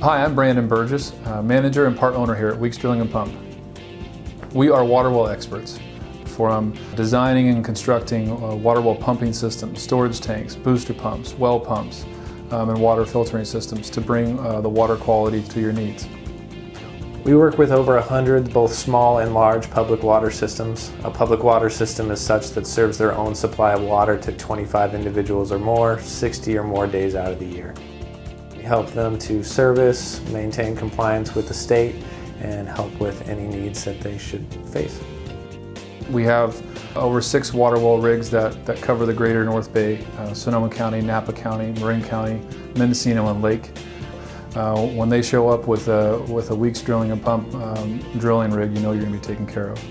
Hi, I'm Brandon Burgess, manager and part owner here at Weeks Drilling and Pump. We are water well experts, from designing and constructing water well pumping systems, storage tanks, booster pumps, well pumps, and water filtering systems to bring the water quality to your needs. We work with over 100 both small and large public water systems. A public water system is such that serves their own supply of water to 25 individuals or more, 60 or more days out of the year. We help them to service, maintain compliance with the state, and help with any needs that they should face. We have over 6 water well rigs that cover the greater North Bay, Sonoma County, Napa County, Marin County, Mendocino, and Lake. When they show up with a Weeks Drilling and Pump drilling rig, you know you're going to be taken care of.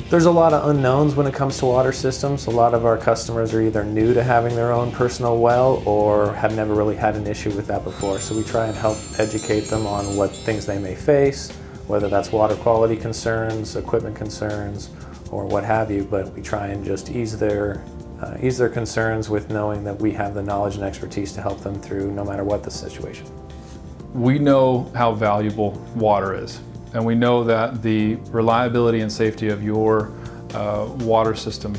There's a lot of unknowns when it comes to water systems. A lot of our customers are either new to having their own personal well or have never really had an issue with that before. So we try and help educate them on what things they may face, whether that's water quality concerns, equipment concerns, or what have you, but we try and just ease their concerns with knowing that we have the knowledge and expertise to help them through no matter what the situation. We know how valuable water is, and we know that the reliability and safety of your water system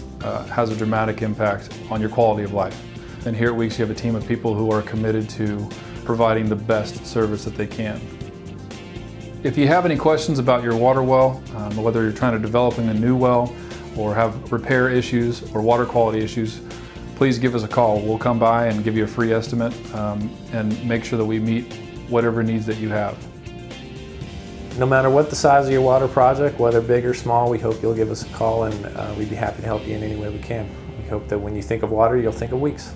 has a dramatic impact on your quality of life. And here at Weeks, you have a team of people who are committed to providing the best service that they can. If you have any questions about your water well, whether you're trying to develop a new well or have repair issues or water quality issues, please give us a call. We'll come by and give you a free estimate and make sure that we meet whatever needs that you have. No matter what the size of your water project, whether big or small, we hope you'll give us a call, and we'd be happy to help you in any way we can. We hope that when you think of water, you'll think of Weeks.